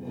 Hello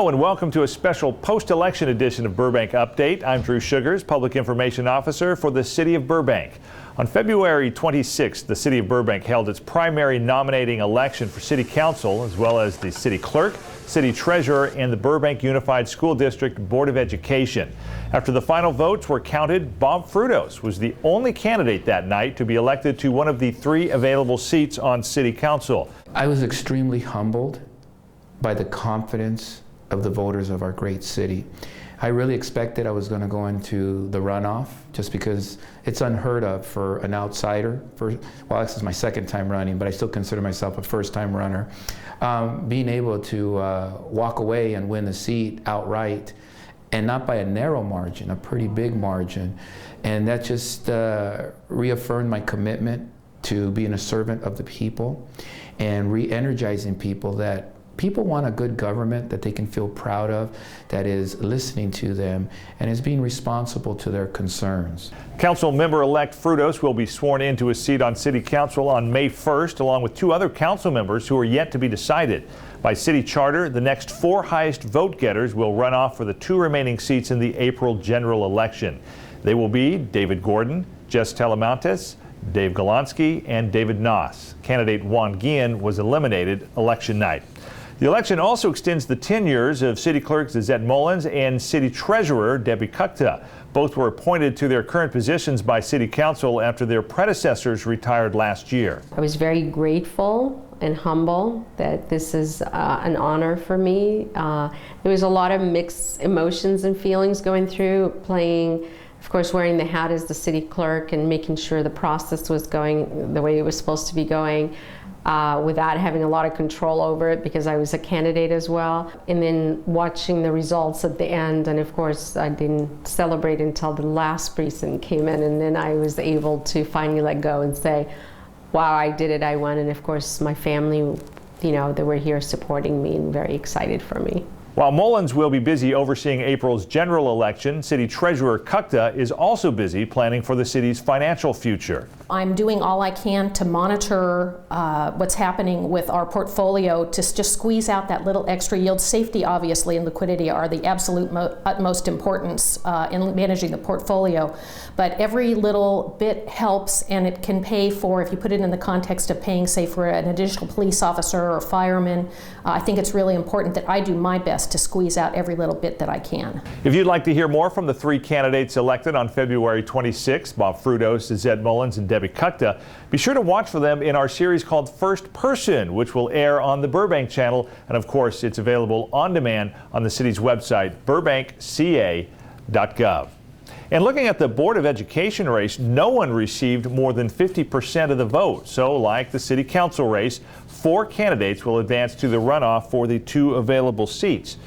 and welcome to a special post-election edition of Burbank Update. I'm Drew Sugars, Public Information Officer for the City of Burbank. On February 26th, the City of Burbank held its primary nominating election for City Council, as well as the City Clerk, City Treasurer, and the Burbank Unified School District Board of Education. After the final votes were counted, Bob Frutos was the only candidate that night to be elected to one of the 3 available seats on City Council. I was extremely humbled by the confidence of the voters of our great city. I really expected I was going to go into the runoff just because it's unheard of for an outsider. Well, this is my second time running, but I still consider myself a first-time runner. Being able to walk away and win the seat outright, and not by a narrow margin, a pretty big margin. And that just reaffirmed my commitment to being a servant of the people and re-energizing people that people want a good government that they can feel proud of, that is listening to them and is being responsible to their concerns. Council member-elect Frutos will be sworn into a seat on City Council on May 1st, along with 2 other council members who are yet to be decided. By city charter, the next 4 highest vote getters will run off for the 2 remaining seats in the April general election. They will be David Gordon, Jess Telemontes, Dave Golonsky, and David Noss. Candidate Juan Guillen was eliminated election night. The election also extends the tenures of City Clerk Zizette Mullins and City Treasurer Debbie Kukta. Both were appointed to their current positions by City Council after their predecessors retired last year. I was very grateful and humble that this is an honor for me. There was a lot of mixed emotions and feelings going through, playing, of course, wearing the hat as the City Clerk and making sure the process was going the way it was supposed to be going. Without having a lot of control over it because I was a candidate as well. And then watching the results at the end, and of course I didn't celebrate until the last precinct came in, and then I was able to finally let go and say, wow, I did it, I won. And of course my family, you know, they were here supporting me and very excited for me. While Mullins will be busy overseeing April's general election, City Treasurer Kukta is also busy planning for the city's financial future. I'm doing all I can to monitor what's happening with our portfolio to just squeeze out that little extra yield. Safety, obviously, and liquidity are the absolute utmost importance in managing the portfolio. But every little bit helps, and it can pay for, if you put it in the context of paying, say, for an additional police officer or fireman, I think it's really important that I do my best to squeeze out every little bit that I can. If you'd like to hear more from the 3 candidates elected on February 26th, Bob Frutos, Zizette Mullins, and Debbie Kukta, be sure to watch for them in our series called First Person, which will air on the Burbank channel. And of course, it's available on demand on the city's website, burbankca.gov. And looking at the Board of Education race, no one received more than 50% of the vote. So like the City Council race, 4 candidates will advance to the runoff for the 2 available seats.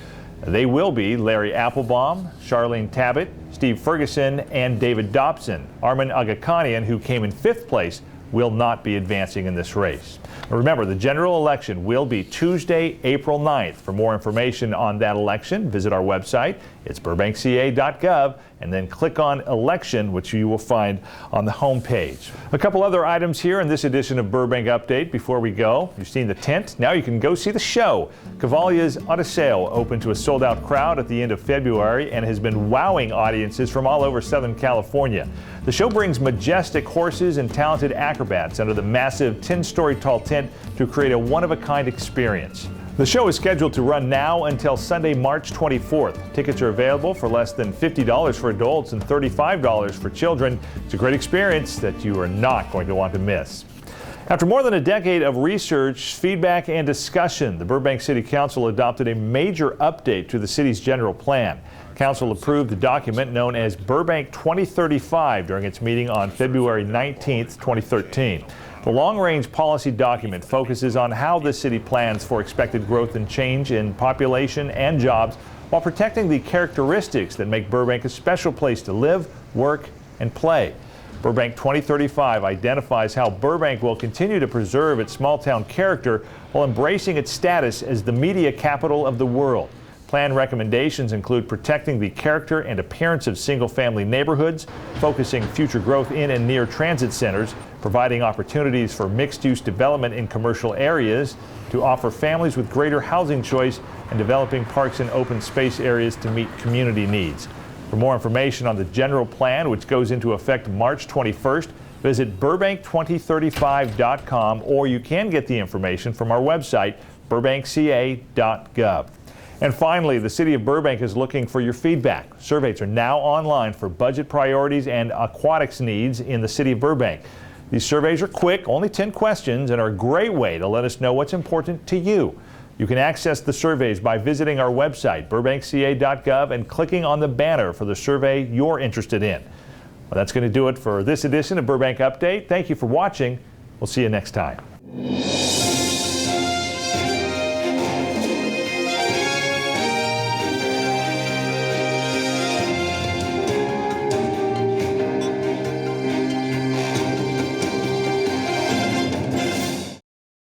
They will be Larry Applebaum, Charlene Tabbitt, Steve Ferguson, and David Dobson. Armin Agakanian, who came in 5th place, will not be advancing in this race. Remember, the general election will be Tuesday, April 9th. For more information on that election, visit our website. It's burbankca.gov, and then click on Election, which you will find on the home page. A couple other items here in this edition of Burbank Update before we go. You've seen the tent. Now you can go see the show. Cavalia's Odiseo opened to a sold-out crowd at the end of February and has been wowing audiences from all over Southern California. The show brings majestic horses and talented acrobats under the massive 10-story tall tent to create a one-of-a-kind experience. The show is scheduled to run now until Sunday, March 24th. Tickets are available for less than $50 for adults and $35 for children. It's a great experience that you are not going to want to miss. After more than a decade of research, feedback, and discussion, the Burbank City Council adopted a major update to the city's general plan. Council approved the document known as Burbank 2035 during its meeting on February 19, 2013. The long-range policy document focuses on how the city plans for expected growth and change in population and jobs while protecting the characteristics that make Burbank a special place to live, work, and play. Burbank 2035 identifies how Burbank will continue to preserve its small-town character while embracing its status as the media capital of the world. Plan recommendations include protecting the character and appearance of single-family neighborhoods, focusing future growth in and near transit centers, providing opportunities for mixed-use development in commercial areas to offer families with greater housing choice, and developing parks and open space areas to meet community needs. For more information on the general plan, which goes into effect March 21st, visit burbank2035.com, or you can get the information from our website, burbankca.gov. And finally, the City of Burbank is looking for your feedback. Surveys are now online for budget priorities and aquatics needs in the City of Burbank. These surveys are quick, only 10 questions, and are a great way to let us know what's important to you. You can access the surveys by visiting our website, burbankca.gov, and clicking on the banner for the survey you're interested in. Well, that's going to do it for this edition of Burbank Update. Thank you for watching. We'll see you next time.